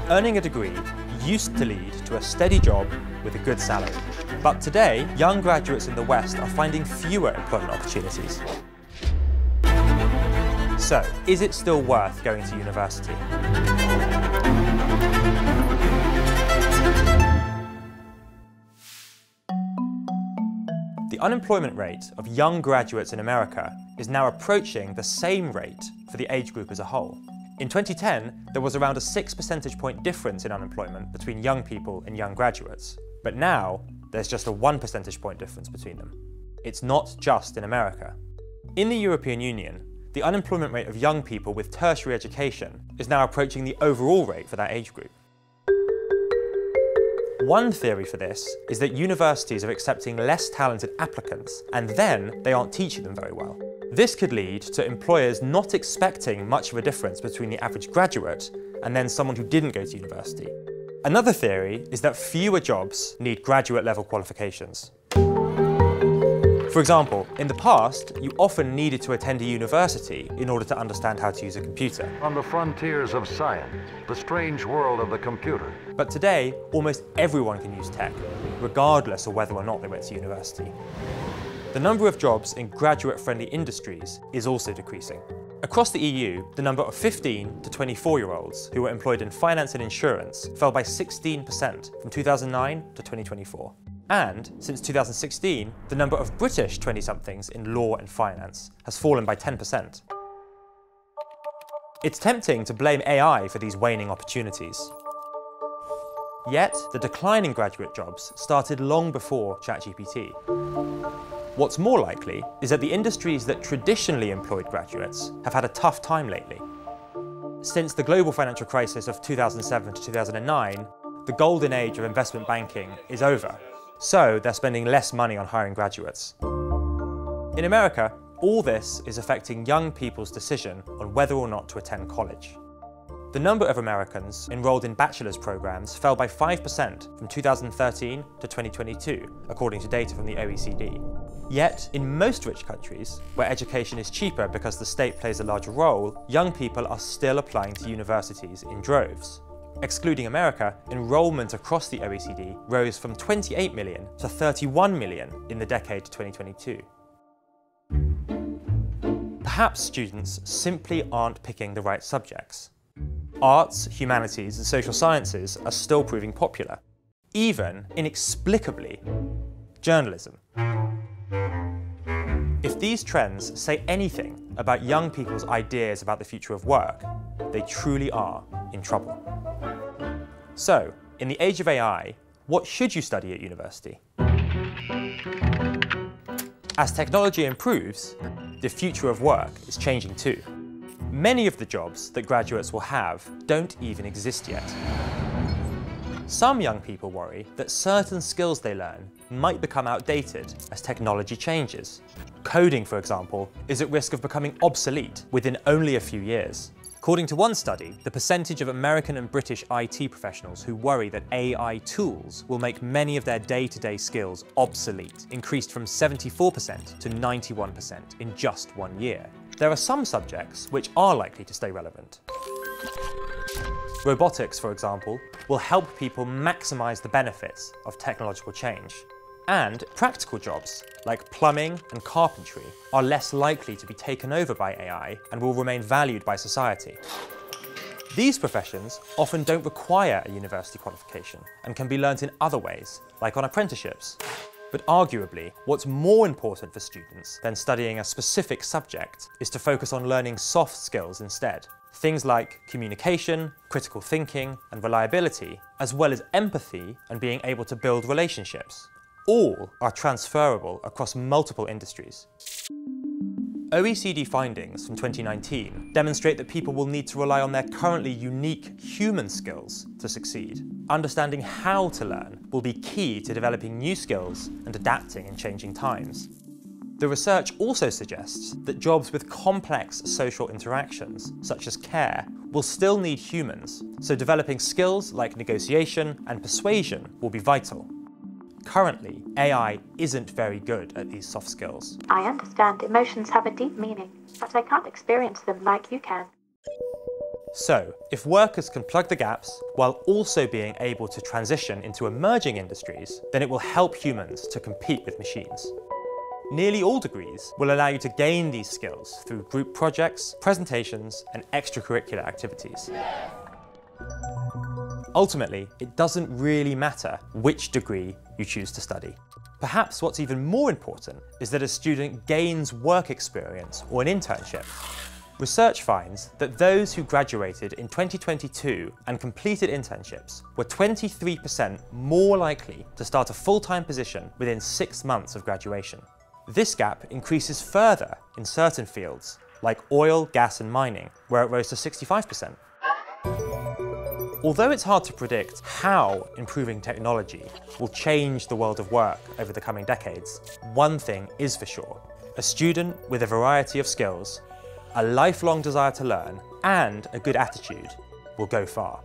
Earning a degree used to lead to a steady job with a good salary. But today, young graduates in the West are finding fewer employment opportunities. So, is it still worth going to university? The unemployment rate of young graduates in America is now approaching the same rate for the age group as a whole. In 2010, there was around a 6 percentage point difference in unemployment between young people and young graduates. But now, there's just a 1 percentage point difference between them. It's not just in America. In the European Union, the unemployment rate of young people with tertiary education is now approaching the overall rate for that age group. One theory for this is that universities are accepting less talented applicants, and then they aren't teaching them very well. This could lead to employers not expecting much of a difference between the average graduate and then someone who didn't go to university. Another theory is that fewer jobs need graduate-level qualifications. For example, in the past, you often needed to attend a university in order to understand how to use a computer. On the frontiers of science, the strange world of the computer. But today, almost everyone can use tech, regardless of whether or not they went to university. The number of jobs in graduate-friendly industries is also decreasing. Across the EU, the number of 15 to 24-year-olds who were employed in finance and insurance fell by 16% from 2009 to 2024. And, since 2016, the number of British 20-somethings in law and finance has fallen by 10%. It's tempting to blame AI for these waning opportunities. Yet, the decline in graduate jobs started long before ChatGPT. What's more likely is that the industries that traditionally employed graduates have had a tough time lately. Since the global financial crisis of 2007 to 2009, the golden age of investment banking is over. So they're spending less money on hiring graduates. In America, all this is affecting young people's decision on whether or not to attend college. The number of Americans enrolled in bachelor's programs fell by 5% from 2013 to 2022, according to data from the OECD. Yet, in most rich countries, where education is cheaper because the state plays a larger role, young people are still applying to universities in droves. Excluding America, enrollment across the OECD rose from 28 million to 31 million in the decade to 2022. Perhaps students simply aren't picking the right subjects. Arts, humanities, and social sciences are still proving popular. Even, inexplicably, journalism. If these trends say anything about young people's ideas about the future of work, they truly are in trouble. So, in the age of AI, what should you study at university? As technology improves, the future of work is changing too. Many of the jobs that graduates will have don't even exist yet. Some young people worry that certain skills they learn might become outdated as technology changes. Coding, for example, is at risk of becoming obsolete within only a few years. According to one study, the percentage of American and British IT professionals who worry that AI tools will make many of their day-to-day skills obsolete increased from 74% to 91% in just 1 year. There are some subjects which are likely to stay relevant. Robotics, for example, will help people maximize the benefits of technological change. And practical jobs, like plumbing and carpentry, are less likely to be taken over by AI and will remain valued by society. These professions often don't require a university qualification and can be learnt in other ways, like on apprenticeships. But arguably, what's more important for students than studying a specific subject is to focus on learning soft skills instead. Things like communication, critical thinking, and reliability, as well as empathy and being able to build relationships. All are transferable across multiple industries. OECD findings from 2019 demonstrate that people will need to rely on their currently unique human skills to succeed. Understanding how to learn will be key to developing new skills and adapting in changing times. The research also suggests that jobs with complex social interactions, such as care, will still need humans, so developing skills like negotiation and persuasion will be vital. Currently, AI isn't very good at these soft skills. I understand emotions have a deep meaning, but I can't experience them like you can. So, if workers can plug the gaps while also being able to transition into emerging industries, then it will help humans to compete with machines. Nearly all degrees will allow you to gain these skills through group projects, presentations, and extracurricular activities. Ultimately, it doesn't really matter which degree you choose to study. Perhaps what's even more important is that a student gains work experience or an internship. Research finds that those who graduated in 2022 and completed internships were 23% more likely to start a full-time position within 6 months of graduation. This gap increases further in certain fields, like oil, gas and mining, where it rose to 65%. Although it's hard to predict how improving technology will change the world of work over the coming decades, one thing is for sure. A student with a variety of skills, a lifelong desire to learn, and a good attitude will go far.